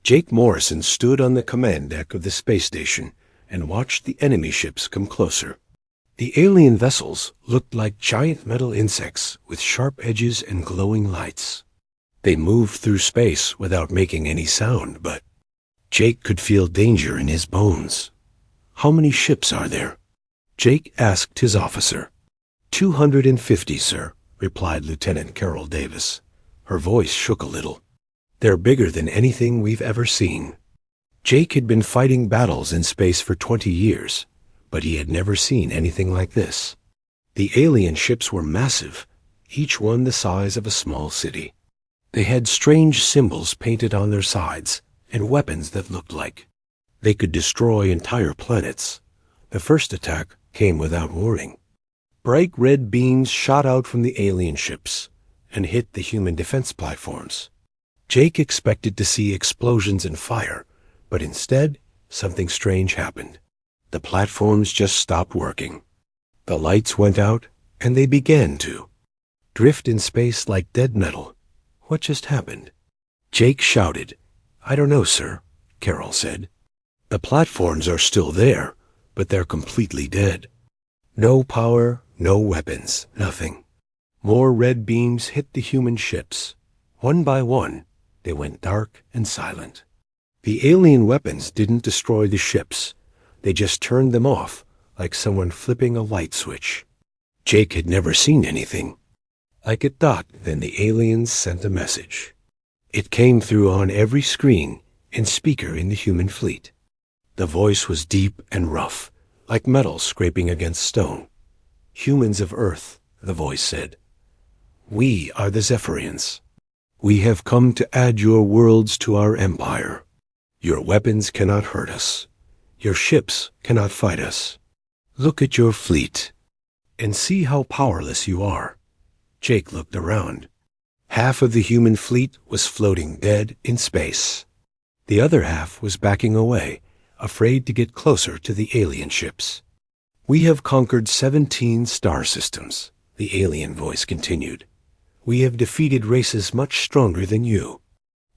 Jake Morrison stood on the command deck of the space station and watched the enemy ships come closer. The alien vessels looked like giant metal insects with sharp edges and glowing lights. They moved through space without making any sound, but Jake could feel danger in his bones. "How many ships are there?" Jake asked his officer. 250, sir," replied Lieutenant Carol Davis. Her voice shook a little. "They're bigger than anything we've ever seen." Jake had been fighting battles in space for 20 years, but he had never seen anything like this. The alien ships were massive, each one the size of a small city. They had strange symbols painted on their sides and weapons that looked like they could destroy entire planets. The first attack came without warning. Bright red beams shot out from the alien ships and hit the human defense platforms. Jake expected to see explosions and fire, but instead, something strange happened. The platforms just stopped working. The lights went out, and they began to drift in space like dead metal. What just happened? Jake shouted. "I don't know, sir," Carol said. "The platforms are still there, but they're completely dead. No power, no weapons, nothing." More red beams hit the human ships. One by one, they went dark and silent. The alien weapons didn't destroy the ships. They just turned them off, like someone flipping a light switch. Jake had never seen anything like it. Then the aliens sent a message. It came through on every screen and speaker in the human fleet. The voice was deep and rough, like metal scraping against stone. "Humans of Earth," the voice said. "We are the Zephyrians. We have come to add your worlds to our empire. Your weapons cannot hurt us. Your ships cannot fight us. Look at your fleet and see how powerless you are." Jake looked around. Half of the human fleet was floating dead in space. The other half was backing away, afraid to get closer to the alien ships. "We have conquered 17 star systems," the alien voice continued. "We have defeated races much stronger than you.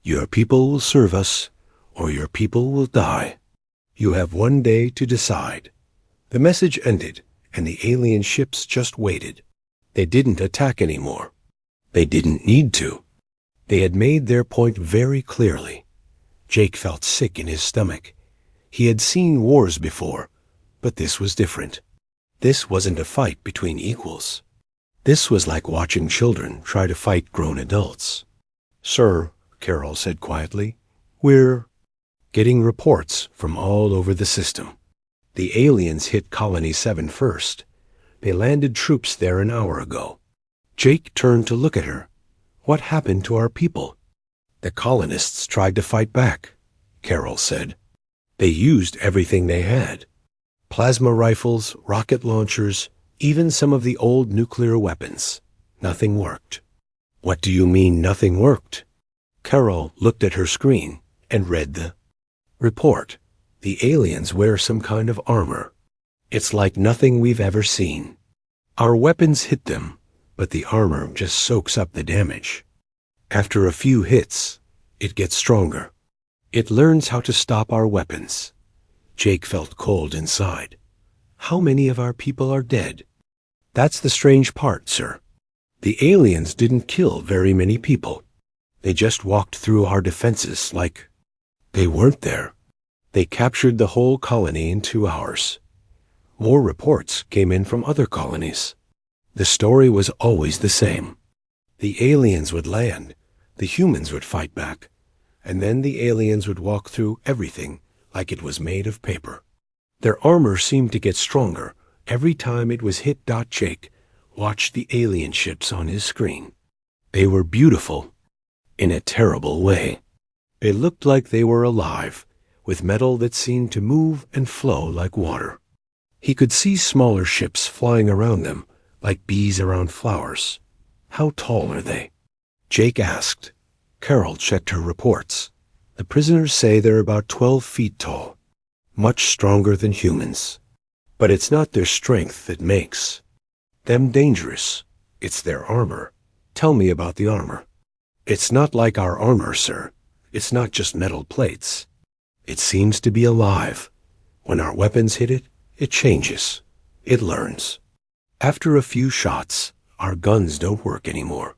Your people will serve us, or your people will die. You have one day to decide." The message ended, and the alien ships just waited. They didn't attack anymore. They didn't need to. They had made their point very clearly. Jake felt sick in his stomach. He had seen wars before, but this was different. This wasn't a fight between equals. This was like watching children try to fight grown adults. "Sir," Carol said quietly, "we're getting reports from all over the system. The aliens hit Colony 7 first. They landed troops there an hour ago." Jake turned to look at her. "What happened to our people?" "The colonists tried to fight back," Carol said. "They used everything they had. Plasma rifles, rocket launchers, even some of the old nuclear weapons. Nothing worked." "What do you mean nothing worked?" Carol looked at her screen and read the report. "The aliens wear some kind of armor. It's like nothing we've ever seen. Our weapons hit them, but the armor just soaks up the damage. After a few hits, it gets stronger. It learns how to stop our weapons." Jake felt cold inside. "How many of our people are dead?" "That's the strange part, sir. The aliens didn't kill very many people. They just walked through our defenses like they weren't there. They captured the whole colony in 2 hours. More reports came in from other colonies. The story was always the same. The aliens would land, the humans would fight back, and then the aliens would walk through everything like it was made of paper. Their armor seemed to get stronger every time it was hit." Jake watched the alien ships on his screen. They were beautiful in a terrible way. They looked like they were alive, with metal that seemed to move and flow like water. He could see smaller ships flying around them, like bees around flowers. "How tall are they?" Jake asked. Carol checked her reports. "The prisoners say they're about 12 feet tall, much stronger than humans. But it's not their strength that makes them dangerous. It's their armor." "Tell me about the armor." "It's not like our armor, sir," It's not just metal plates. It seems to be alive. When our weapons hit it, it changes. It learns. After a few shots, our guns don't work anymore.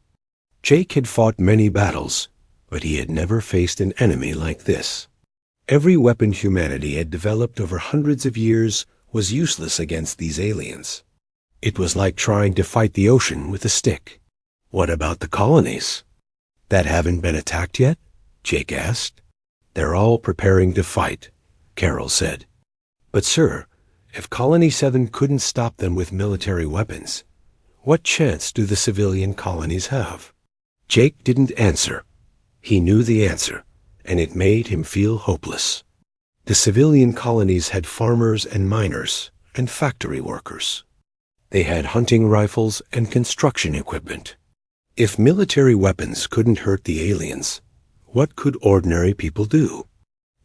Jake had fought many battles, but he had never faced an enemy like this. Every weapon humanity had developed over hundreds of years was useless against these aliens. It was like trying to fight the ocean with a stick. What about the colonies? That haven't been attacked yet? Jake asked. They're all preparing to fight, Carol said. But sir, if Colony 7 couldn't stop them with military weapons, what chance do the civilian colonies have? Jake didn't answer. He knew the answer, and it made him feel hopeless. The civilian colonies had farmers and miners and factory workers. They had hunting rifles and construction equipment. If military weapons couldn't hurt the aliens, what could ordinary people do?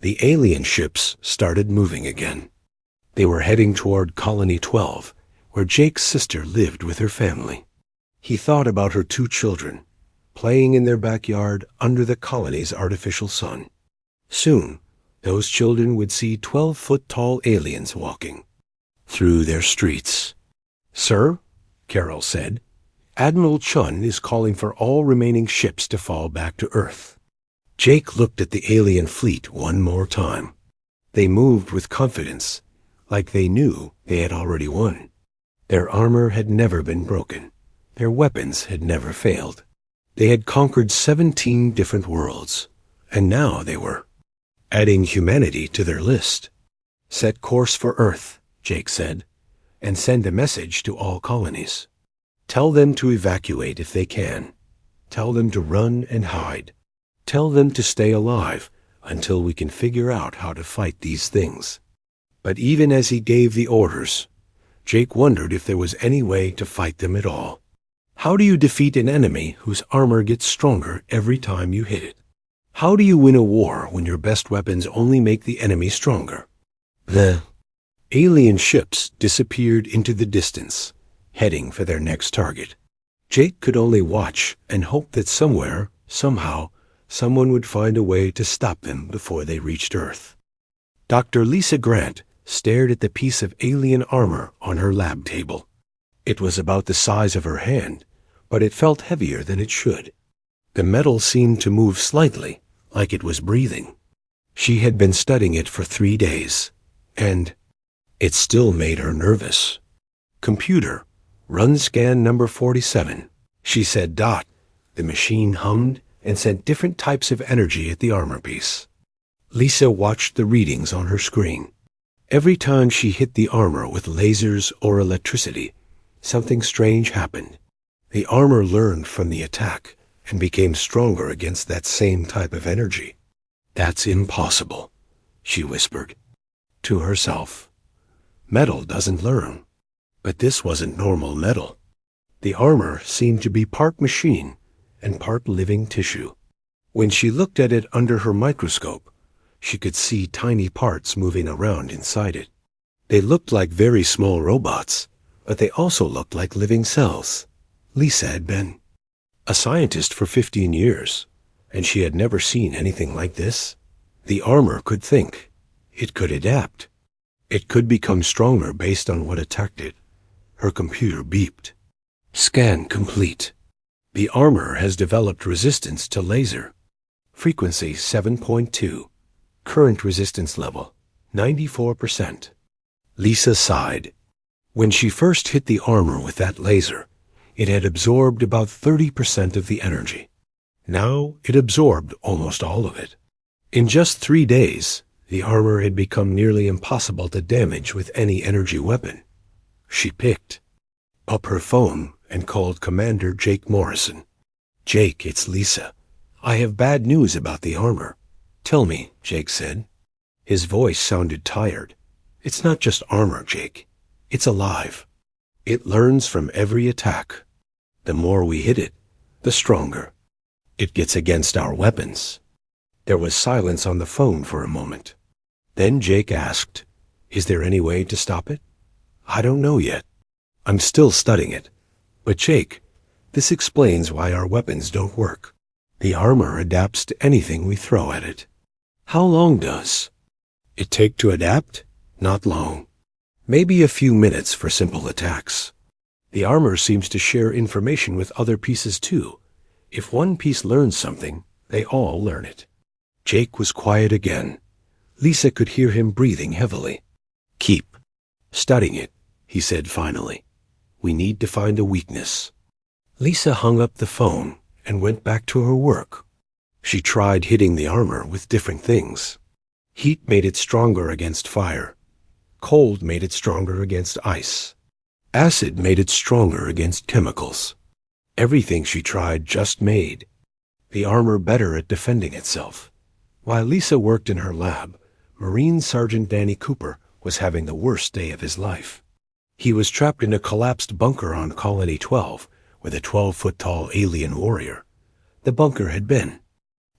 The alien ships started moving again. They were heading toward Colony 12, where Jake's sister lived with her family. He thought about her 2 children, playing in their backyard under the colony's artificial sun. Soon, those children would see 12-foot-tall aliens walking through their streets. Sir, Carol said, Admiral Chun is calling for all remaining ships to fall back to Earth. Jake looked at the alien fleet one more time. They moved with confidence, like they knew they had already won. Their armor had never been broken. Their weapons had never failed. They had conquered 17 different worlds, and now they were adding humanity to their list. Set course for Earth, Jake said, and send a message to all colonies. Tell them to evacuate if they can. Tell them to run and hide. Tell them to stay alive until we can figure out how to fight these things. But even as he gave the orders, Jake wondered if there was any way to fight them at all. How do you defeat an enemy whose armor gets stronger every time you hit it? How do you win a war when your best weapons only make the enemy stronger? The alien ships disappeared into the distance, heading for their next target. Jake could only watch and hope that somewhere, somehow, someone would find a way to stop them before they reached Earth. Dr. Lisa Grant stared at the piece of alien armor on her lab table. It was about the size of her hand, but it felt heavier than it should. The metal seemed to move slightly, like it was breathing. She had been studying it for 3 days, and it still made her nervous. Computer, run scan number 47, she said. The machine hummed and sent different types of energy at the armor piece. Lisa watched the readings on her screen. Every time she hit the armor with lasers or electricity, something strange happened. The armor learned from the attack and became stronger against that same type of energy. That's impossible, she whispered to herself. Metal doesn't learn. But this wasn't normal metal. The armor seemed to be part machine and part living tissue. When she looked at it under her microscope, she could see tiny parts moving around inside it. They looked like very small robots, but they also looked like living cells. Lisa had been a scientist for 15 years, and she had never seen anything like this. The armor could think. It could adapt. It could become stronger based on what attacked it. Her computer beeped. Scan complete. The armor has developed resistance to laser. Frequency 7.2. Current resistance level 94%. Lisa sighed. When she first hit the armor with that laser, it had absorbed about 30% of the energy. Now it absorbed almost all of it. In just 3 days, the armor had become nearly impossible to damage with any energy weapon. She picked up her phone and called Commander Jake Morrison. Jake, it's Lisa. I have bad news about the armor. Tell me, Jake said. His voice sounded tired. It's not just armor, Jake. It's alive. It learns from every attack. The more we hit it, the stronger it gets against our weapons. There was silence on the phone for a moment. Then Jake asked, Is there any way to stop it? I don't know yet. I'm still studying it. But Jake, this explains why our weapons don't work. The armor adapts to anything we throw at it. How long does it take to adapt? Not long. Maybe a few minutes for simple attacks. The armor seems to share information with other pieces too. If one piece learns something, they all learn it. Jake was quiet again. Lisa could hear him breathing heavily. Keep studying it, he said finally. We need to find a weakness. Lisa hung up the phone and went back to her work. She tried hitting the armor with different things. Heat made it stronger against fire. Cold made it stronger against ice. Acid made it stronger against chemicals. Everything she tried just made the armor better at defending itself. While Lisa worked in her lab, Marine Sergeant Danny Cooper was having the worst day of his life. He was trapped in a collapsed bunker on Colony 12 with a 12-foot-tall alien warrior. The bunker had been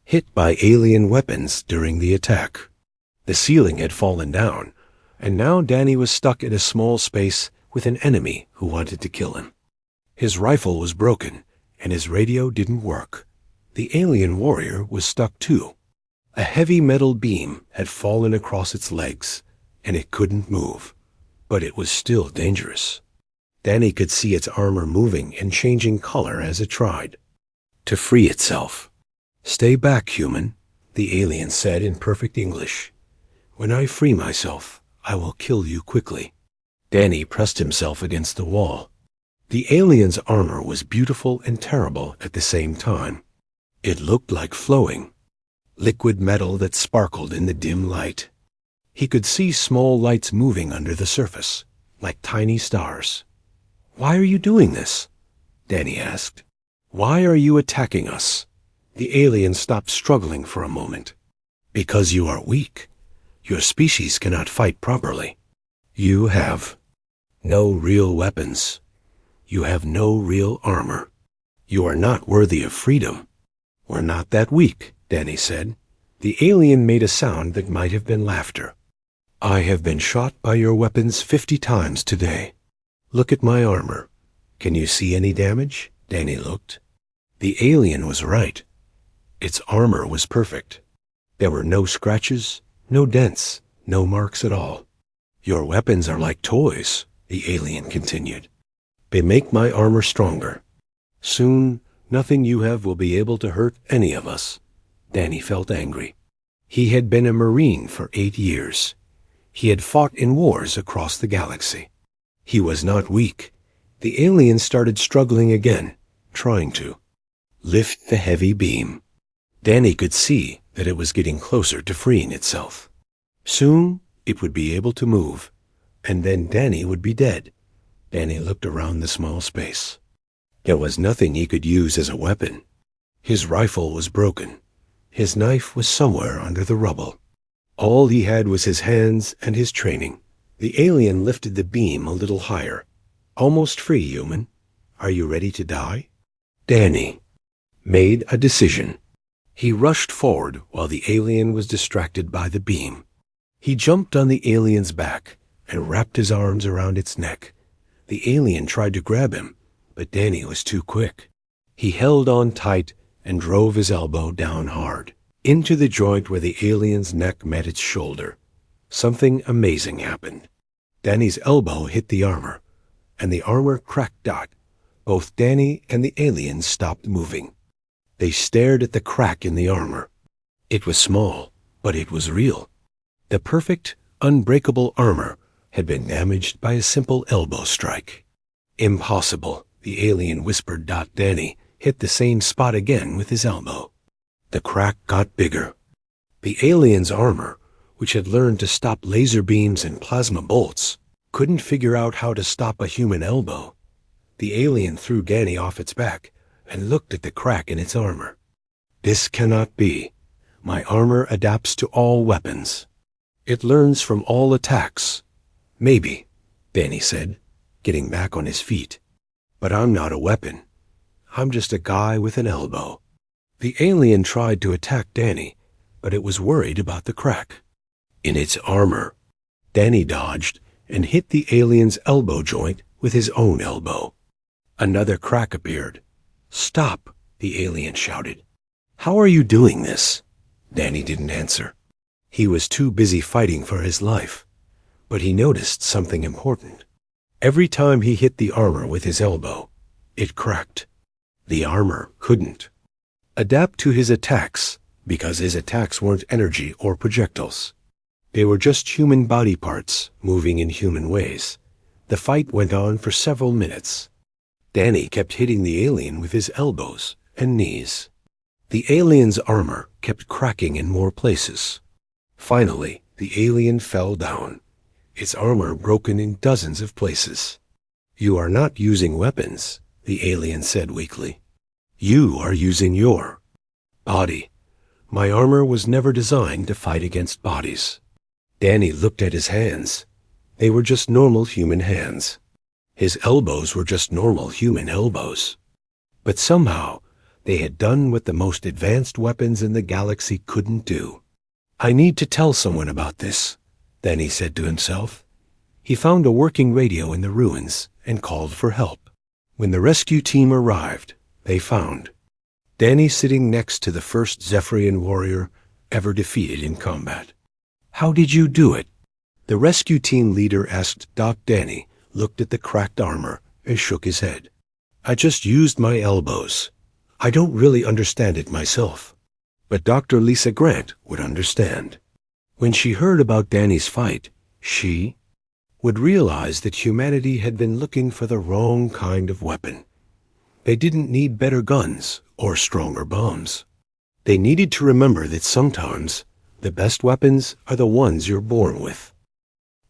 hit by alien weapons during the attack. The ceiling had fallen down, and now Danny was stuck in a small space with an enemy who wanted to kill him. His rifle was broken, and his radio didn't work. The alien warrior was stuck too. A heavy metal beam had fallen across its legs, and it couldn't move. But it was still dangerous. Danny could see its armor moving and changing color as it tried to free itself. Stay back, human, the alien said in perfect English. When I free myself, I will kill you quickly. Danny pressed himself against the wall. The alien's armor was beautiful and terrible at the same time. It looked like flowing liquid metal that sparkled in the dim light. He could see small lights moving under the surface, like tiny stars. Why are you doing this? Danny asked. Why are you attacking us? The alien stopped struggling for a moment. Because you are weak. Your species cannot fight properly. You have no real weapons. You have no real armor. You are not worthy of freedom. We're not that weak, Danny said. The alien made a sound that might have been laughter. I have been shot by your weapons 50 times today. Look at my armor. Can you see any damage? Danny looked. The alien was right. Its armor was perfect. There were no scratches, no dents, no marks at all. Your weapons are like toys, the alien continued. They make my armor stronger. Soon, nothing you have will be able to hurt any of us. Danny felt angry. He had been a Marine for 8 years. He had fought in wars across the galaxy. He was not weak. The alien started struggling again, trying to lift the heavy beam. Danny could see that it was getting closer to freeing itself. Soon, it would be able to move, and then Danny would be dead. Danny looked around the small space. There was nothing he could use as a weapon. His rifle was broken. His knife was somewhere under the rubble. All he had was his hands and his training. The alien lifted the beam a little higher. Almost free, human. Are you ready to die? Danny made a decision. He rushed forward while the alien was distracted by the beam. He jumped on the alien's back and wrapped his arms around its neck. The alien tried to grab him, but Danny was too quick. He held on tight and drove his elbow down hard, into the joint where the alien's neck met its shoulder. Something amazing happened. Danny's elbow hit the armor, and the armor cracked out. Both Danny and the alien stopped moving. They stared at the crack in the armor. It was small, but it was real. The perfect, unbreakable armor had been damaged by a simple elbow strike. Impossible, the alien whispered. Danny hit the same spot again with his elbow. The crack got bigger. The alien's armor, which had learned to stop laser beams and plasma bolts, couldn't figure out how to stop a human elbow. The alien threw Danny off its back and looked at the crack in its armor. This cannot be. My armor adapts to all weapons. It learns from all attacks. Maybe, Danny said, getting back on his feet. But I'm not a weapon. I'm just a guy with an elbow. The alien tried to attack Danny, but it was worried about the crack in its armor. Danny dodged and hit the alien's elbow joint with his own elbow. Another crack appeared. Stop, the alien shouted. How are you doing this? Danny didn't answer. He was too busy fighting for his life. But he noticed something important. Every time he hit the armor with his elbow, it cracked. The armor couldn't adapt to his attacks because his attacks weren't energy or projectiles. They were just human body parts moving in human ways. The fight went on for several minutes. Danny kept hitting the alien with his elbows and knees. The alien's armor kept cracking in more places. Finally, the alien fell down, its armor broken in dozens of places. You are not using weapons, the alien said weakly. You are using your body. My armor was never designed to fight against bodies. Danny looked at his hands. They were just normal human hands. His elbows were just normal human elbows. But somehow, they had done what the most advanced weapons in the galaxy couldn't do. I need to tell someone about this, Danny said to himself. He found a working radio in the ruins and called for help. When the rescue team arrived, they found Danny sitting next to the first Zephyrian warrior ever defeated in combat. How did you do it? The rescue team leader asked. Danny looked at the cracked armor and shook his head. I just used my elbows. I don't really understand it myself. But Dr. Lisa Grant would understand. When she heard about Danny's fight, she would realize that humanity had been looking for the wrong kind of weapon. They didn't need better guns or stronger bombs. They needed to remember that sometimes the best weapons are the ones you're born with.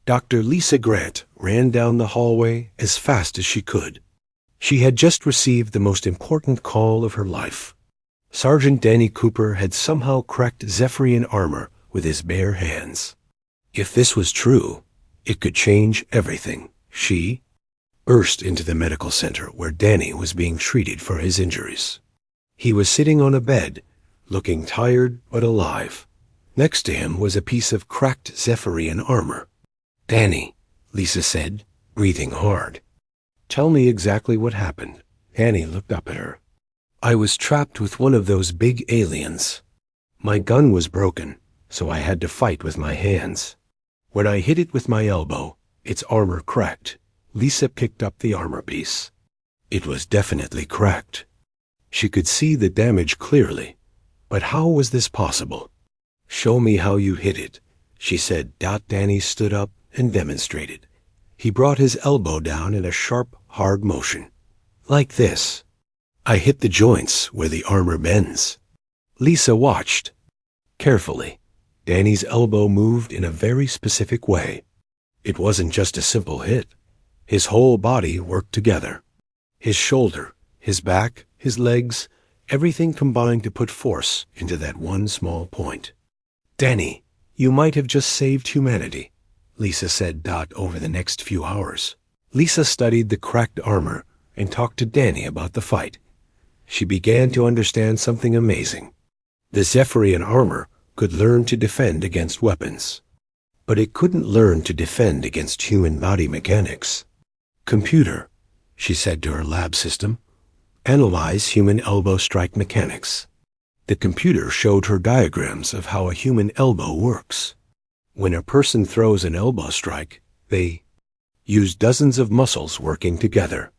Dr. Lisa Grant ran down the hallway as fast as she could. She had just received the most important call of her life. Sergeant Danny Cooper had somehow cracked Zephyrian armor with his bare hands. If this was true, it could change everything. She burst into the medical center where Danny was being treated for his injuries. He was sitting on a bed, looking tired but alive. Next to him was a piece of cracked Zephyrian armor. Danny, Lisa said, breathing hard. Tell me exactly what happened. Danny looked up at her. I was trapped with one of those big aliens. My gun was broken, so I had to fight with my hands. When I hit it with my elbow, its armor cracked. Lisa picked up the armor piece. It was definitely cracked. She could see the damage clearly. But how was this possible? Show me how you hit it, she said. Danny stood up and demonstrated. He brought his elbow down in a sharp, hard motion. Like this. I hit the joints where the armor bends. Lisa watched. Carefully, Danny's elbow moved in a very specific way. It wasn't just a simple hit. His whole body worked together. His shoulder, his back, his legs, everything combined to put force into that one small point. Danny, you might have just saved humanity, Lisa said. Over the next few hours, Lisa studied the cracked armor and talked to Danny about the fight. She began to understand something amazing. The Zephyrian armor could learn to defend against weapons, but it couldn't learn to defend against human body mechanics. Computer, she said to her lab system, analyze human elbow strike mechanics. The computer showed her diagrams of how a human elbow works. When a person throws an elbow strike, they use dozens of muscles working together.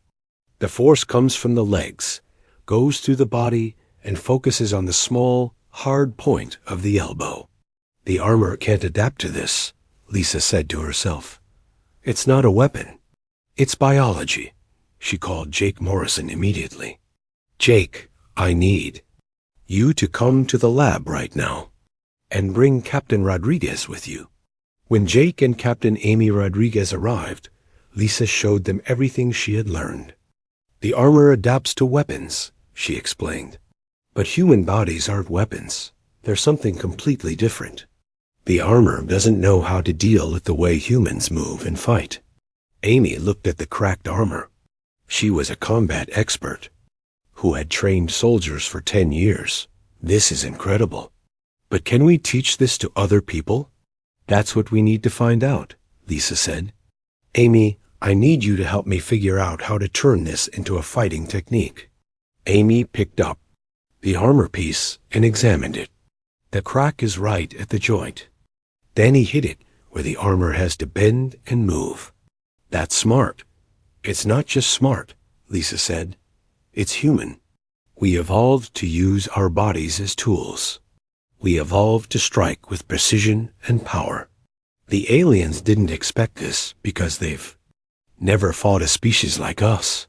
The force comes from the legs, goes through the body, and focuses on the small, hard point of the elbow. The armor can't adapt to this, Lisa said to herself. It's not a weapon. It's biology. She called Jake Morrison immediately. Jake, I need you to come to the lab right now and bring Captain Rodriguez with you. When Jake and Captain Amy Rodriguez arrived, Lisa showed them everything she had learned. The armor adapts to weapons, she explained. But human bodies aren't weapons. They're something completely different. The armor doesn't know how to deal with the way humans move and fight. Amy looked at the cracked armor. She was a combat expert who had trained soldiers for 10 years. This is incredible. But can we teach this to other people? That's what we need to find out, Lisa said. Amy, I need you to help me figure out how to turn this into a fighting technique. Amy picked up the armor piece and examined it. The crack is right at the joint. Then he hit it where the armor has to bend and move. That's smart. It's not just smart, Lisa said. It's human. We evolved to use our bodies as tools. We evolved to strike with precision and power. The aliens didn't expect this because they've never fought a species like us.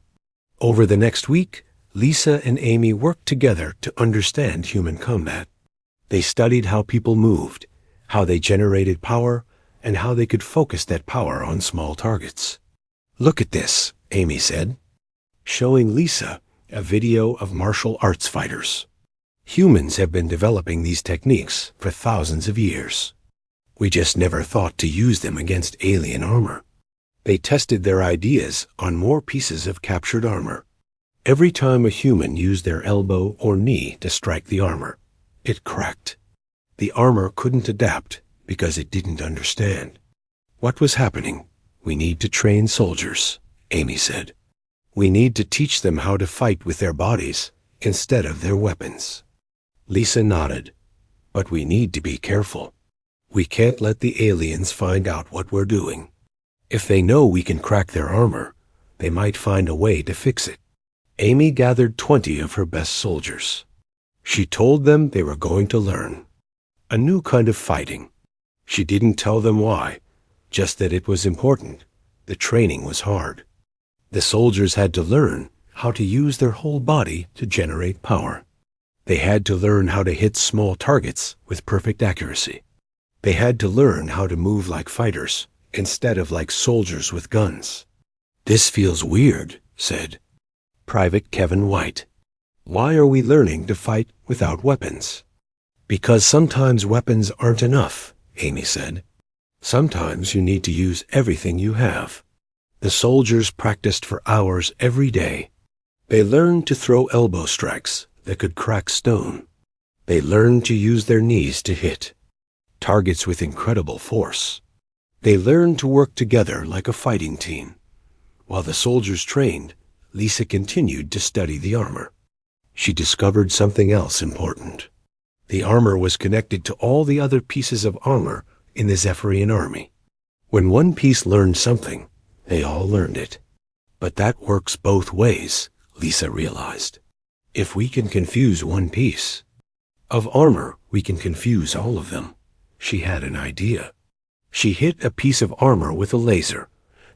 Over the next week, Lisa and Amy worked together to understand human combat. They studied how people moved, how they generated power, and how they could focus that power on small targets. Look at this, Amy said, showing Lisa a video of martial arts fighters. Humans have been developing these techniques for thousands of years. We just never thought to use them against alien armor. They tested their ideas on more pieces of captured armor. Every time a human used their elbow or knee to strike the armor, it cracked. The armor couldn't adapt because it didn't understand. What was happening? We need to train soldiers, Amy said. We need to teach them how to fight with their bodies instead of their weapons. Lisa nodded. But we need to be careful. We can't let the aliens find out what we're doing. If they know we can crack their armor, they might find a way to fix it. Amy gathered 20 of her best soldiers. She told them they were going to learn a new kind of fighting. She didn't tell them why, just that it was important. The training was hard. The soldiers had to learn how to use their whole body to generate power. They had to learn how to hit small targets with perfect accuracy. They had to learn how to move like fighters instead of like soldiers with guns. This feels weird, said Private Kevin White. Why are we learning to fight without weapons? Because sometimes weapons aren't enough, Amy said. Sometimes you need to use everything you have. The soldiers practiced for hours every day. They learned to throw elbow strikes that could crack stone. They learned to use their knees to hit targets with incredible force. They learned to work together like a fighting team. While the soldiers trained, Lisa continued to study the armor. She discovered something else important. The armor was connected to all the other pieces of armor in the Zephyrian army. When one piece learned something, they all learned it. But that works both ways, Lisa realized. If we can confuse one piece of armor, we can confuse all of them. She had an idea. She hit a piece of armor with a laser,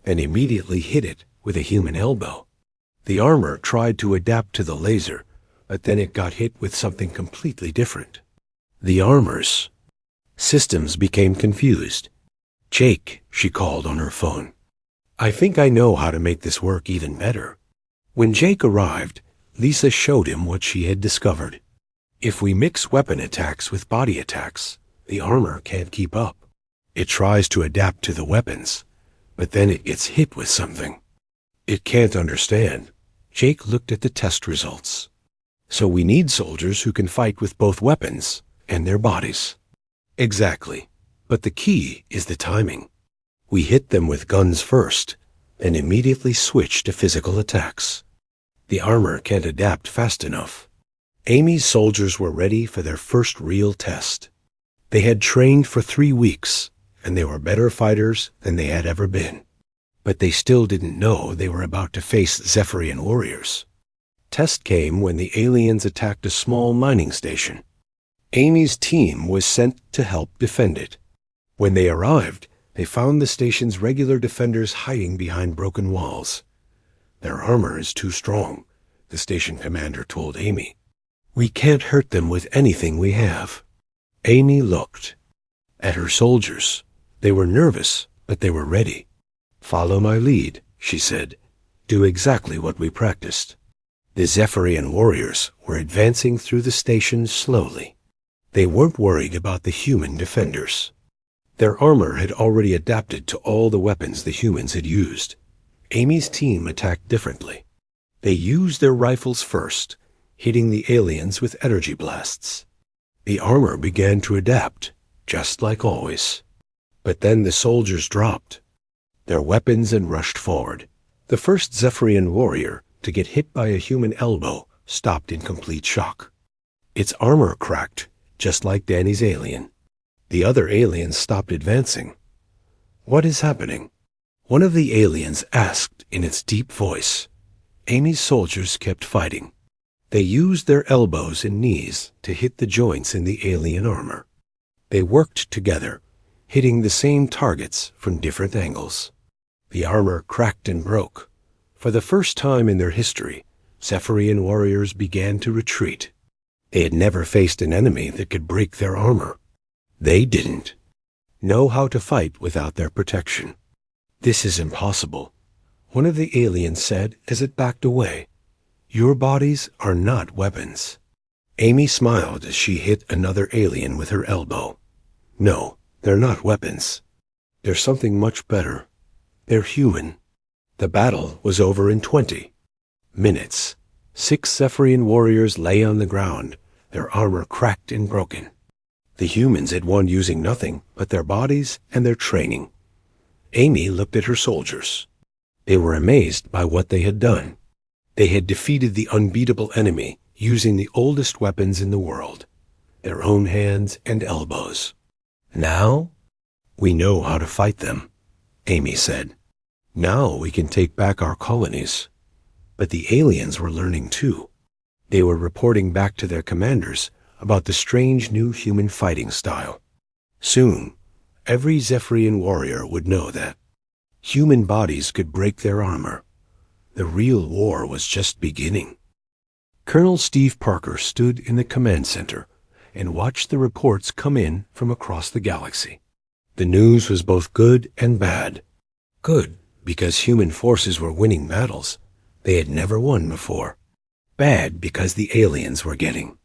and immediately hit it with a human elbow. The armor tried to adapt to the laser, but then it got hit with something completely different. The armor's systems became confused. Jake, she called on her phone. I think I know how to make this work even better. When Jake arrived, Lisa showed him what she had discovered. If we mix weapon attacks with body attacks, the armor can't keep up. It tries to adapt to the weapons, but then it gets hit with something it can't understand. Jake looked at the test results. So we need soldiers who can fight with both weapons and their bodies. Exactly. But the key is the timing. We hit them with guns first, and immediately switch to physical attacks. The armor can't adapt fast enough. Amy's soldiers were ready for their first real test. They had trained for 3 weeks, and they were better fighters than they had ever been. But they still didn't know they were about to face Zephyrian warriors. Test came when the aliens attacked a small mining station. Amy's team was sent to help defend it. When they arrived, they found the station's regular defenders hiding behind broken walls. Their armor is too strong, the station commander told Amy. We can't hurt them with anything we have. Amy looked at her soldiers. They were nervous, but they were ready. Follow my lead, she said. Do exactly what we practiced. The Zephyrian warriors were advancing through the station slowly. They weren't worried about the human defenders. Their armor had already adapted to all the weapons the humans had used. Amy's team attacked differently. They used their rifles first, hitting the aliens with energy blasts. The armor began to adapt, just like always. But then the soldiers dropped their weapons and rushed forward. The first Zephyrian warrior to get hit by a human elbow stopped in complete shock. Its armor cracked, just like Danny's alien. The other aliens stopped advancing. "What is happening?" one of the aliens asked in its deep voice. Amy's soldiers kept fighting. They used their elbows and knees to hit the joints in the alien armor. They worked together, hitting the same targets from different angles. The armor cracked and broke. For the first time in their history, Zephyrian warriors began to retreat. They had never faced an enemy that could break their armor. They didn't know how to fight without their protection. "This is impossible," one of the aliens said as it backed away. "Your bodies are not weapons." Amy smiled as she hit another alien with her elbow. "No, they're not weapons. They're something much better. They're human." The battle was over in 20 minutes. 6 Zephyrian warriors lay on the ground, their armor cracked and broken. The humans had won using nothing but their bodies and their training. Amy looked at her soldiers. They were amazed by what they had done. They had defeated the unbeatable enemy using the oldest weapons in the world, their own hands and elbows. "Now, we know how to fight them," Amy said. "Now we can take back our colonies." But the aliens were learning too. They were reporting back to their commanders about the strange new human fighting style. Soon, every Zephyrian warrior would know that human bodies could break their armor. The real war was just beginning. Colonel Steve Parker stood in the command center and watched the reports come in from across the galaxy. The news was both good and bad. Good, because human forces were winning battles they had never won before. Bad, because the aliens were getting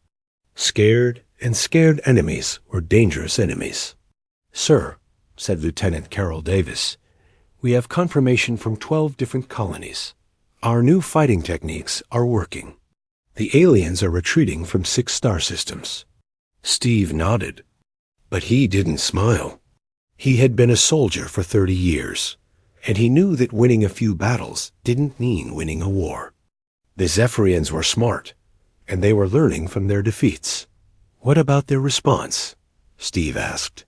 scared, and scared enemies were dangerous enemies. "Sir," said Lieutenant Carol Davis, "we have confirmation from 12 different colonies. Our new fighting techniques are working. The aliens are retreating from 6 star systems." Steve nodded, but he didn't smile. He had been a soldier for 30 years, and he knew that winning a few battles didn't mean winning a war. The Zephyrians were smart, and they were learning from their defeats. "What about their response?" Steve asked.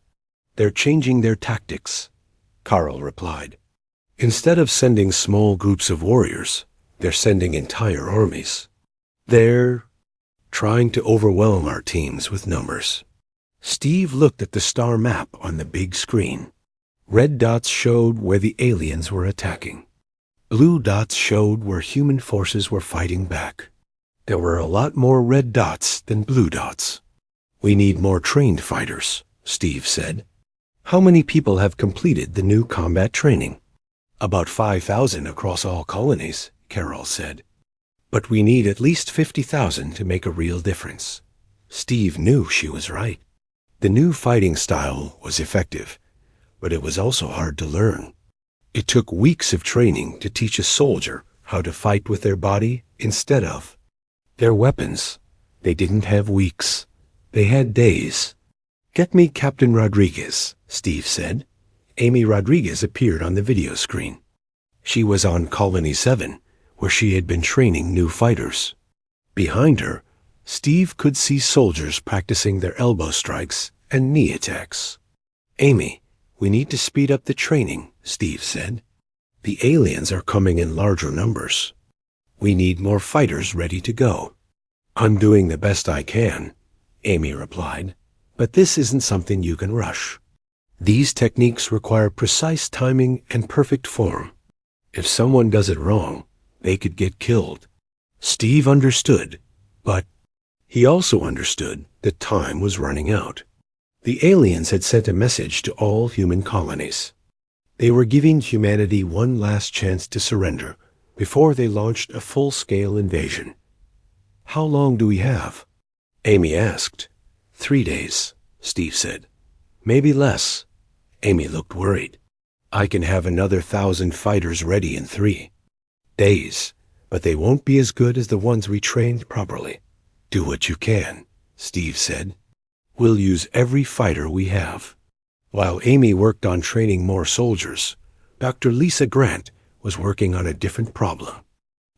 "They're changing their tactics," Carl replied. "Instead of sending small groups of warriors, they're sending entire armies. They're trying to overwhelm our teams with numbers." Steve looked at the star map on the big screen. Red dots showed where the aliens were attacking. Blue dots showed where human forces were fighting back. There were a lot more red dots than blue dots. "We need more trained fighters," Steve said. "How many people have completed the new combat training?" "About 5,000 across all colonies," Carol said. "But we need at least 50,000 to make a real difference." Steve knew she was right. The new fighting style was effective, but it was also hard to learn. It took weeks of training to teach a soldier how to fight with their body instead of their weapons. They didn't have weeks. They had days. "Get me Captain Rodriguez," Steve said. Amy Rodriguez appeared on the video screen. She was on Colony 7, where she had been training new fighters. Behind her, Steve could see soldiers practicing their elbow strikes and knee attacks. "Amy, we need to speed up the training," Steve said. "The aliens are coming in larger numbers. We need more fighters ready to go." "I'm doing the best I can," Amy replied, "but this isn't something you can rush. These techniques require precise timing and perfect form. If someone does it wrong, they could get killed." Steve understood, but he also understood that time was running out. The aliens had sent a message to all human colonies. They were giving humanity one last chance to surrender before they launched a full-scale invasion. "How long do we have?" Amy asked. 3 days, Steve said. "Maybe less." Amy looked worried. "I can have another 1,000 fighters ready in 3 days, but they won't be as good as the ones we trained properly." "Do what you can," Steve said. "We'll use every fighter we have." While Amy worked on training more soldiers, Dr. Lisa Grant was working on a different problem.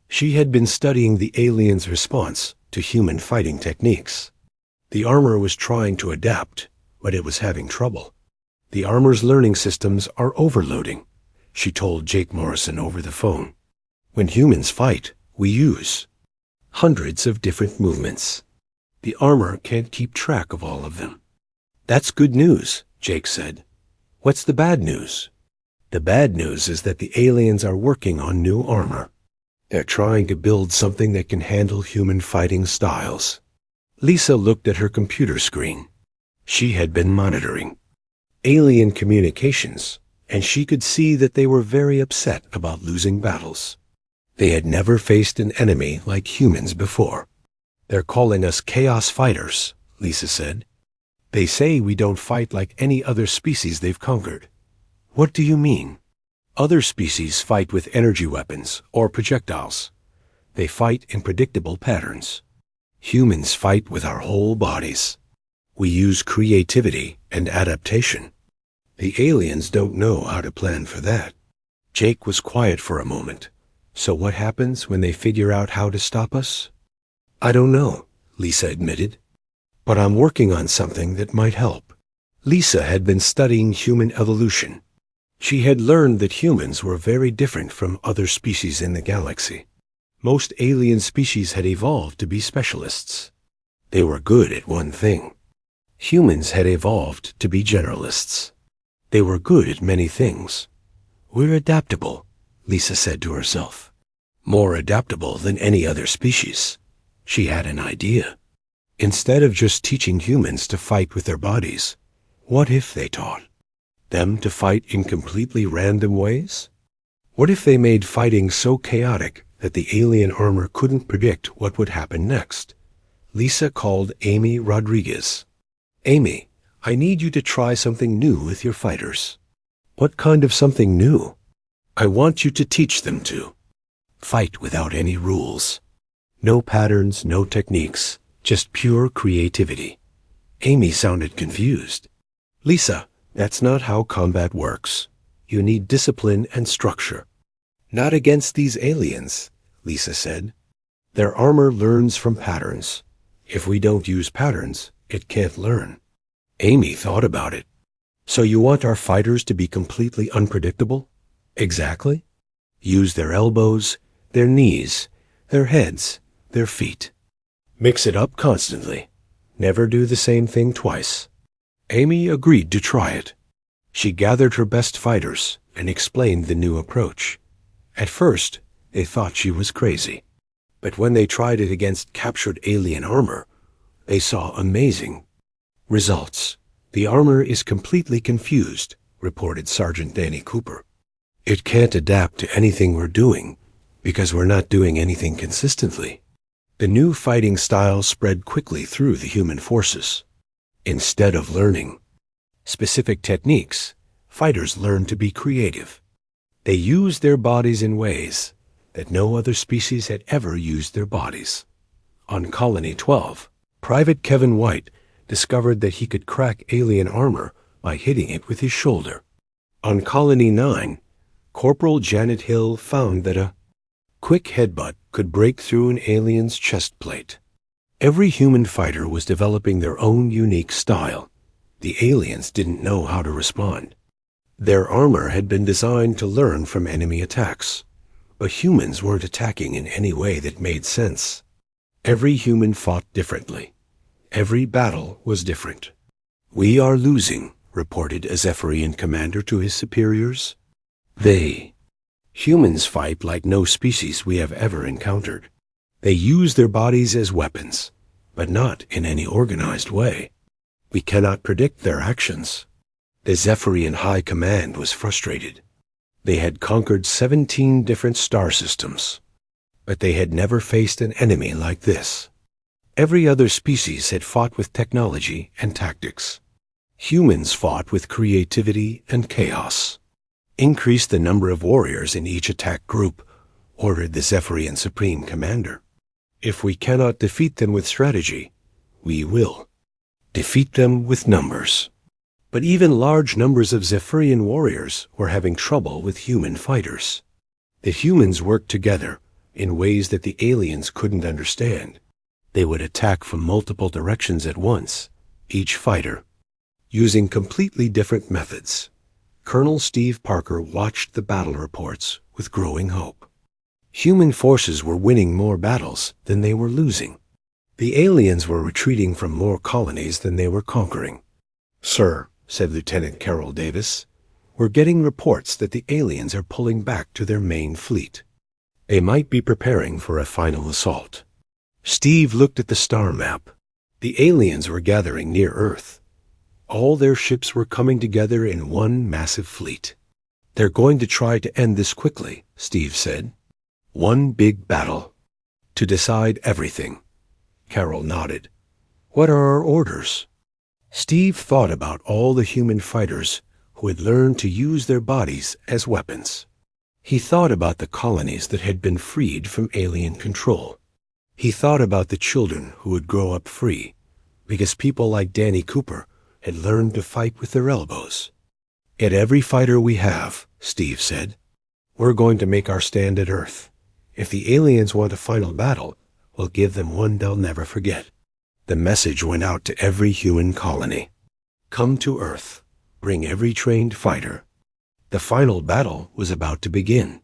She had been studying the aliens' response to human fighting techniques. The armor was trying to adapt, but it was having trouble. The armor's learning systems are overloading, she told Jake Morrison over the phone. When humans fight, we use hundreds of different movements. The armor can't keep track of all of them. That's good news, Jake said. What's the bad news? The bad news is that the aliens are working on new armor. They're trying to build something that can handle human fighting styles. Lisa looked at her computer screen. She had been monitoring alien communications, and she could see that they were very upset about losing battles. They had never faced an enemy like humans before. They're calling us chaos fighters, Lisa said. They say we don't fight like any other species they've conquered. What do you mean? Other species fight with energy weapons or projectiles. They fight in predictable patterns. Humans fight with our whole bodies. We use creativity and adaptation. The aliens don't know how to plan for that. Jake was quiet for a moment. So what happens when they figure out how to stop us? I don't know, Lisa admitted. But I'm working on something that might help. Lisa had been studying human evolution. She had learned that humans were very different from other species in the galaxy. Most alien species had evolved to be specialists. They were good at one thing. Humans had evolved to be generalists. They were good at many things. We're adaptable, Lisa said to herself. More adaptable than any other species. She had an idea. Instead of just teaching humans to fight with their bodies, what if they taught them to fight in completely random ways? What if they made fighting so chaotic that the alien armor couldn't predict what would happen next? Lisa called Amy Rodriguez. Amy, I need you to try something new with your fighters. What kind of something new? I want you to teach them to fight without any rules. No patterns, no techniques, just pure creativity. Amy sounded confused. Lisa, that's not how combat works. You need discipline and structure. Not against these aliens, Lisa said. Their armor learns from patterns. If we don't use patterns, it can't learn. Amy thought about it. So you want our fighters to be completely unpredictable? Exactly. Use their elbows, their knees, their heads, their feet. Mix it up constantly. Never do the same thing twice. Amy agreed to try it. She gathered her best fighters and explained the new approach. At first, they thought she was crazy. But when they tried it against captured alien armor, they saw amazing results. The armor is completely confused, reported Sergeant Danny Cooper. It can't adapt to anything we're doing because we're not doing anything consistently. The new fighting style spread quickly through the human forces. Instead of learning specific techniques, fighters learned to be creative. They used their bodies in ways that no other species had ever used their bodies. On Colony 12, Private Kevin White discovered that he could crack alien armor by hitting it with his shoulder. On Colony 9, Corporal Janet Hill found that a quick headbutt could break through an alien's chest plate. Every human fighter was developing their own unique style. The aliens didn't know how to respond. Their armor had been designed to learn from enemy attacks, but humans weren't attacking in any way that made sense. Every human fought differently. Every battle was different. We are losing, reported a Zephyrian commander to his superiors. Humans fight like no species we have ever encountered. They use their bodies as weapons, but not in any organized way. We cannot predict their actions. The Zephyrian High Command was frustrated. They had conquered 17 different star systems, but they had never faced an enemy like this. Every other species had fought with technology and tactics. Humans fought with creativity and chaos. Increase the number of warriors in each attack group, ordered the Zephyrian Supreme Commander. If we cannot defeat them with strategy, we will defeat them with numbers. But even large numbers of Zephyrian warriors were having trouble with human fighters. The humans worked together in ways that the aliens couldn't understand. They would attack from multiple directions at once, each fighter using completely different methods. Colonel Steve Parker watched the battle reports with growing hope. Human forces were winning more battles than they were losing. The aliens were retreating from more colonies than they were conquering. "Sir," said Lieutenant Carroll Davis, "we're getting reports that the aliens are pulling back to their main fleet. They might be preparing for a final assault." Steve looked at the star map. The aliens were gathering near Earth. All their ships were coming together in one massive fleet. "They're going to try to end this quickly," Steve said. "One big battle. To decide everything." Carroll nodded. "What are our orders?" Steve thought about all the human fighters who had learned to use their bodies as weapons. He thought about the colonies that had been freed from alien control. He thought about the children who would grow up free, because people like Danny Cooper had learned to fight with their elbows. "Get every fighter we have," Steve said. "We're going to make our stand at Earth. If the aliens want a final battle, we'll give them one they'll never forget." The message went out to every human colony. "Come to Earth. Bring every trained fighter." The final battle was about to begin.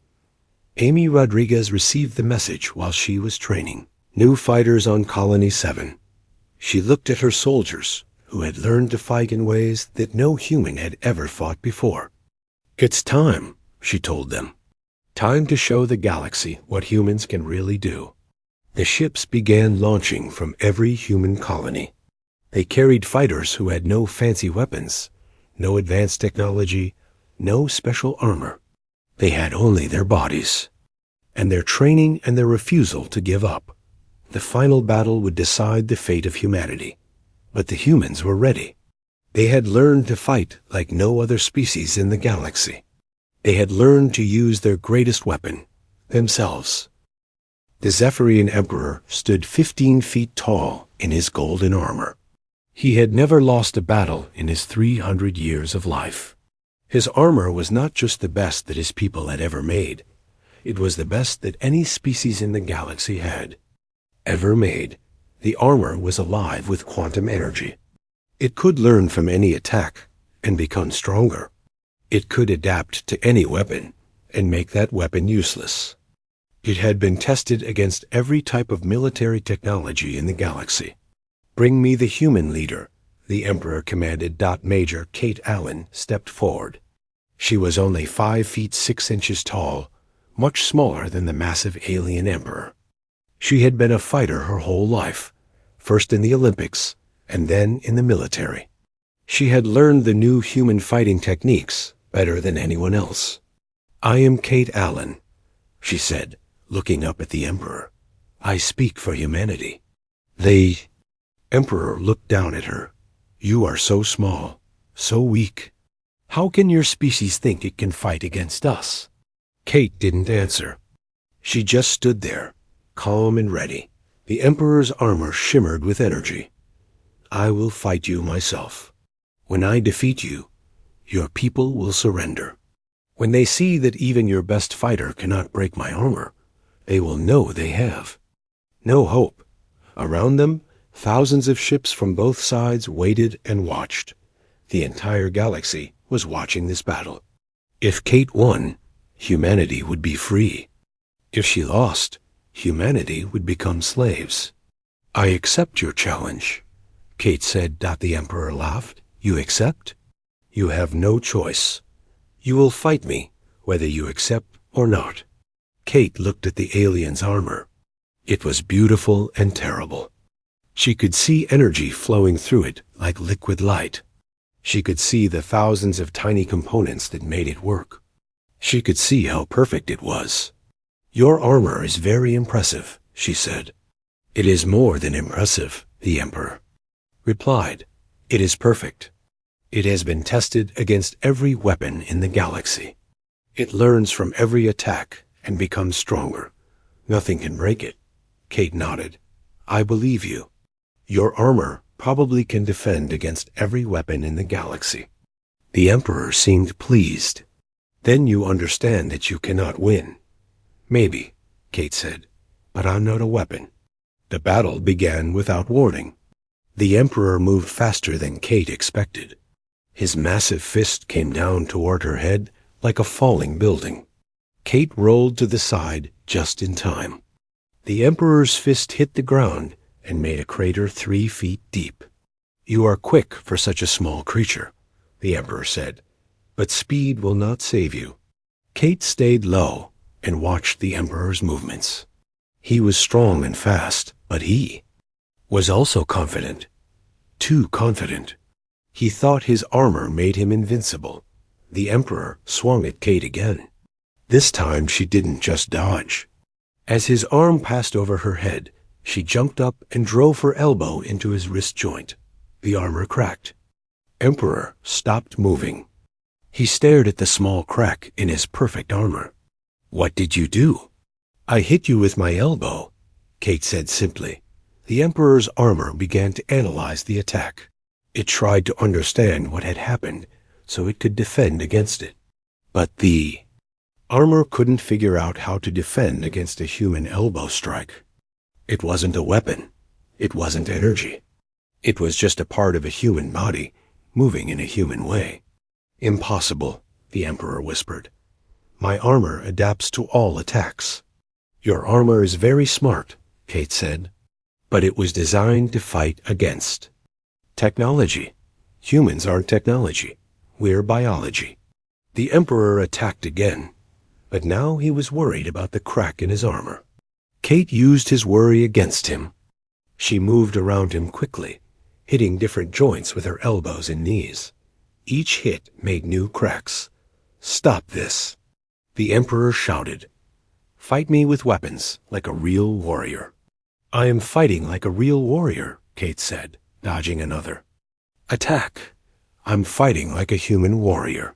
Amy Rodriguez received the message while she was training. New fighters on Colony 7. She looked at her soldiers, who had learned to fight in ways that no human had ever fought before. "It's time," she told them. "Time to show the galaxy what humans can really do." The ships began launching from every human colony. They carried fighters who had no fancy weapons, no advanced technology, no special armor. They had only their bodies, and their training and their refusal to give up. The final battle would decide the fate of humanity. But the humans were ready. They had learned to fight like no other species in the galaxy. They had learned to use their greatest weapon, themselves. The Zephyrian Emperor stood 15 feet tall in his golden armor. He had never lost a battle in his 300 years of life. His armor was not just the best that his people had ever made. It was the best that any species in the galaxy had ever made. The armor was alive with quantum energy. It could learn from any attack and become stronger. It could adapt to any weapon and make that weapon useless. It had been tested against every type of military technology in the galaxy. "Bring me the human leader," the Emperor commanded. Major Kate Allen stepped forward. She was only 5 feet 6 inches tall, much smaller than the massive alien Emperor. She had been a fighter her whole life, first in the Olympics and then in the military. She had learned the new human fighting techniques better than anyone else. "I am Kate Allen," she said, looking up at the Emperor. "I speak for humanity." The Emperor looked down at her. "You are so small, so weak. How can your species think it can fight against us?" Kate didn't answer. She just stood there, calm and ready. The Emperor's armor shimmered with energy. "I will fight you myself. When I defeat you, your people will surrender. When they see that even your best fighter cannot break my armor, they will know they have no hope." Around them, thousands of ships from both sides waited and watched. The entire galaxy was watching this battle. If Kate won, humanity would be free. If she lost, humanity would become slaves. "I accept your challenge," Kate said. The Emperor laughed. "You accept? You have no choice. You will fight me, whether you accept or not." Kate looked at the alien's armor. It was beautiful and terrible. She could see energy flowing through it like liquid light. She could see the thousands of tiny components that made it work. She could see how perfect it was. "Your armor is very impressive," she said. "It is more than impressive," the Emperor replied. "It is perfect. It has been tested against every weapon in the galaxy. It learns from every attack and becomes stronger. Nothing can break it." Kate nodded. "I believe you. Your armor probably can defend against every weapon in the galaxy." The Emperor seemed pleased. "Then you understand that you cannot win." "Maybe," Kate said, "but I'm not a weapon." The battle began without warning. The Emperor moved faster than Kate expected. His massive fist came down toward her head like a falling building. Kate rolled to the side just in time. The Emperor's fist hit the ground and made a crater 3 feet deep. "You are quick for such a small creature," the Emperor said, "but speed will not save you." Kate stayed low and watched the Emperor's movements. He was strong and fast, but he was also confident. Too confident. He thought his armor made him invincible. The Emperor swung at Kate again. This time she didn't just dodge. As his arm passed over her head, she jumped up and drove her elbow into his wrist joint. The armor cracked. Emperor stopped moving. He stared at the small crack in his perfect armor. "What did you do?" "I hit you with my elbow," Kate said simply. The Emperor's armor began to analyze the attack. It tried to understand what had happened so it could defend against it. But the armor couldn't figure out how to defend against a human elbow strike. It wasn't a weapon. It wasn't energy. It was just a part of a human body, moving in a human way. "Impossible," the Emperor whispered. "My armor adapts to all attacks." "Your armor is very smart," Kate said, "but it was designed to fight against technology. Humans aren't technology. We're biology." The Emperor attacked again, but now he was worried about the crack in his armor. Kate used his worry against him. She moved around him quickly, hitting different joints with her elbows and knees. Each hit made new cracks. "Stop this," the Emperor shouted. "Fight me with weapons, like a real warrior." "I am fighting like a real warrior," Kate said, dodging another. "Attack." "I'm fighting like a human warrior."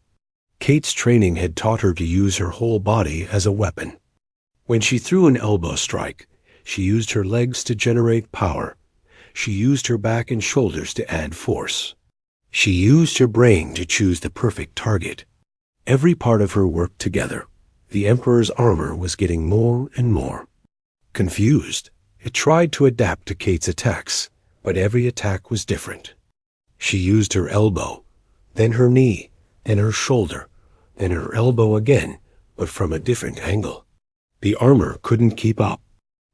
Kate's training had taught her to use her whole body as a weapon. When she threw an elbow strike, she used her legs to generate power. She used her back and shoulders to add force. She used her brain to choose the perfect target. Every part of her worked together. The Emperor's armor was getting more and more. Confused, it tried to adapt to Kate's attacks, but every attack was different. She used her elbow, then her knee, then her shoulder, then her elbow again, but from a different angle. The armor couldn't keep up.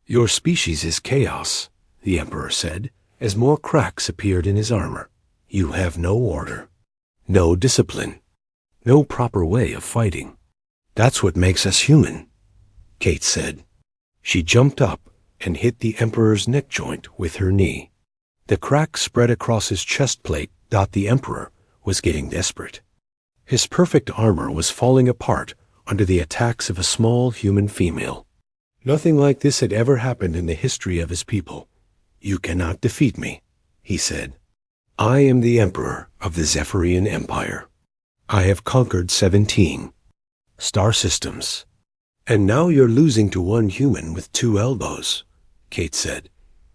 "Your species is chaos," the Emperor said, as more cracks appeared in his armor. "You have no order, no discipline, no proper way of fighting. That's what makes us human," Kate said. She jumped up and hit the Emperor's neck joint with her knee. The crack spread across his chest plate. The Emperor was getting desperate. His perfect armor was falling apart under the attacks of a small human female. Nothing like this had ever happened in the history of his people. "You cannot defeat me," he said. "I am the Emperor of the Zephyrian Empire. I have conquered 17 star systems. And now you're losing to one human with 2 elbows," Kate said.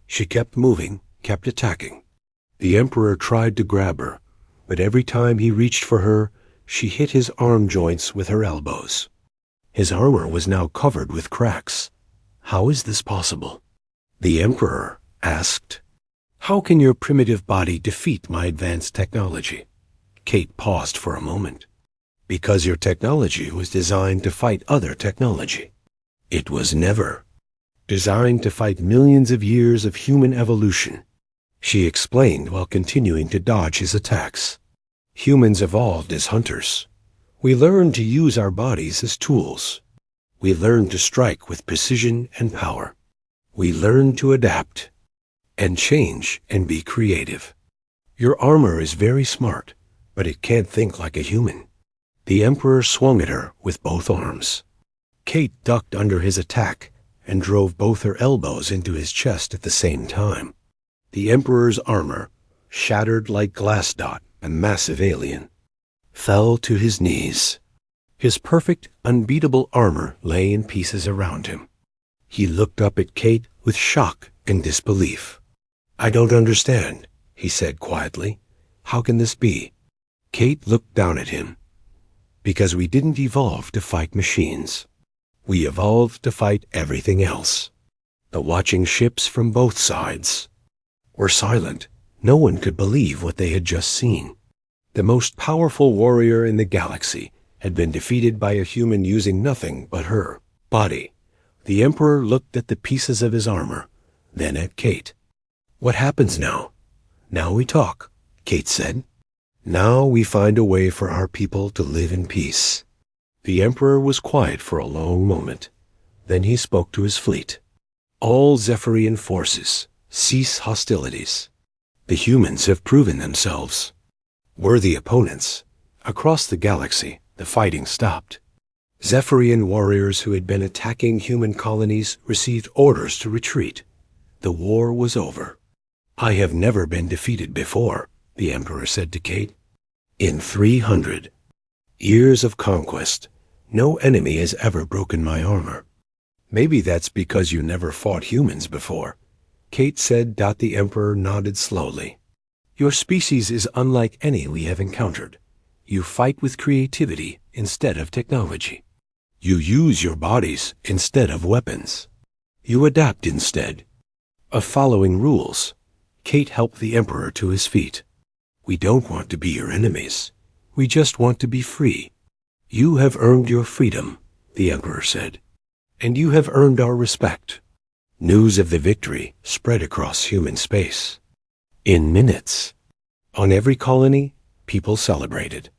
She kept moving, kept attacking. The Emperor tried to grab her, but every time he reached for her, she hit his arm joints with her elbows. His armor was now covered with cracks. "How is this possible?" the Emperor asked. "How can your primitive body defeat my advanced technology?" Kate paused for a moment. "Because your technology was designed to fight other technology. It was never designed to fight millions of years of human evolution," she explained while continuing to dodge his attacks. "Humans evolved as hunters. We learned to use our bodies as tools. We learned to strike with precision and power. We learned to adapt and change and be creative. Your armor is very smart, but it can't think like a human." The Emperor swung at her with both arms. Kate ducked under his attack and drove both her elbows into his chest at the same time. The Emperor's armor, shattered like Glassdot, a massive alien, fell to his knees. His perfect, unbeatable armor lay in pieces around him. He looked up at Kate with shock and disbelief. "I don't understand," he said quietly. "How can this be?" Kate looked down at him. "Because we didn't evolve to fight machines. We evolved to fight everything else." The watching ships from both sides were silent. No one could believe what they had just seen. The most powerful warrior in the galaxy had been defeated by a human using nothing but her body. The Emperor looked at the pieces of his armor, then at Kate. "What happens now?" "Now we talk," Kate said. "Now we find a way for our people to live in peace." The Emperor was quiet for a long moment. Then he spoke to his fleet. "All Zephyrian forces, cease hostilities. The humans have proven themselves worthy opponents." Across the galaxy, the fighting stopped. Zephyrian warriors who had been attacking human colonies received orders to retreat. The war was over. "I have never been defeated before," the Emperor said to Kate. "In 300 years of conquest, no enemy has ever broken my armor." "Maybe that's because you never fought humans before," Kate said. The Emperor nodded slowly. "Your species is unlike any we have encountered. You fight with creativity instead of technology. You use your bodies instead of weapons. You adapt instead of following rules." Kate helped the Emperor to his feet. "We don't want to be your enemies. We just want to be free." "You have earned your freedom," the Emperor said, "and you have earned our respect." News of the victory spread across human space. In minutes, on every colony, people celebrated.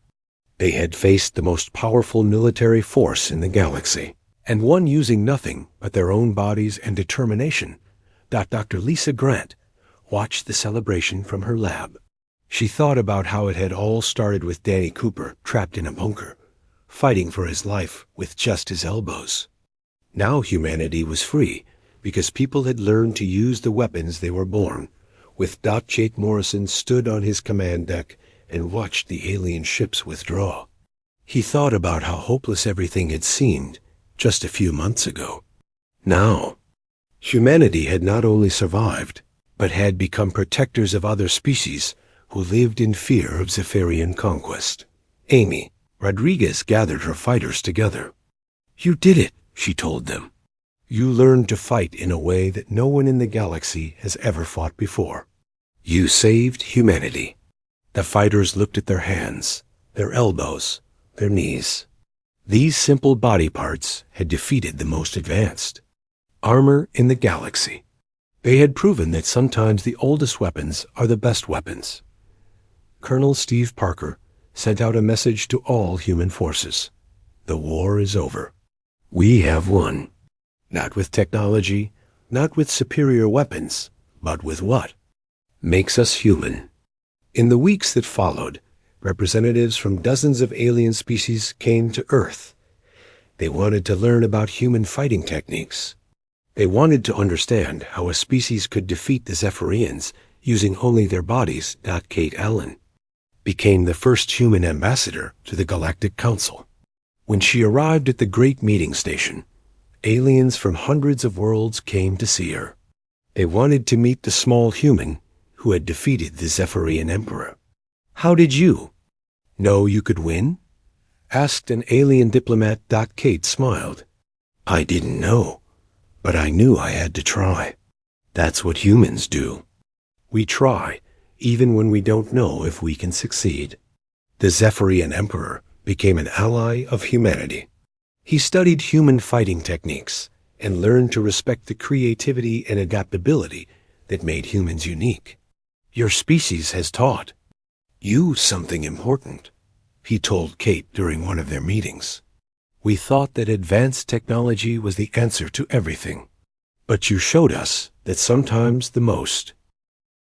They had faced the most powerful military force in the galaxy, and one using nothing but their own bodies and determination. Dr. Lisa Grant watched the celebration from her lab. She thought about how it had all started with Danny Cooper trapped in a bunker, fighting for his life with just his elbows. Now humanity was free because people had learned to use the weapons they were born with. Jake Morrison stood on his command deck and watched the alien ships withdraw. He thought about how hopeless everything had seemed just a few months ago. Now, humanity had not only survived, but had become protectors of other species who lived in fear of Zephyrian conquest. Amy Rodriguez gathered her fighters together. "You did it," she told them. "You learned to fight in a way that no one in the galaxy has ever fought before. You saved humanity." The fighters looked at their hands, their elbows, their knees. These simple body parts had defeated the most advanced armor in the galaxy. They had proven that sometimes the oldest weapons are the best weapons. Colonel Steve Parker sent out a message to all human forces. The war is over. We have won. Not with technology, not with superior weapons, but with what makes us human. In the weeks that followed, representatives from dozens of alien species came to Earth. They wanted to learn about human fighting techniques. They wanted to understand how a species could defeat the Zephyrians using only their bodies. Kate Allen became the first human ambassador to the Galactic Council. When she arrived at the Great Meeting Station, aliens from hundreds of worlds came to see her. They wanted to meet the small human who had defeated the Zephyrian Emperor. "How did you know you could win?" asked an alien diplomat. Kate smiled. "I didn't know, but I knew I had to try. That's what humans do. We try, even when we don't know if we can succeed." The Zephyrian Emperor became an ally of humanity. He studied human fighting techniques and learned to respect the creativity and adaptability that made humans unique. "Your species has taught you something important," he told Kate during one of their meetings. "We thought that advanced technology was the answer to everything. But you showed us that sometimes the most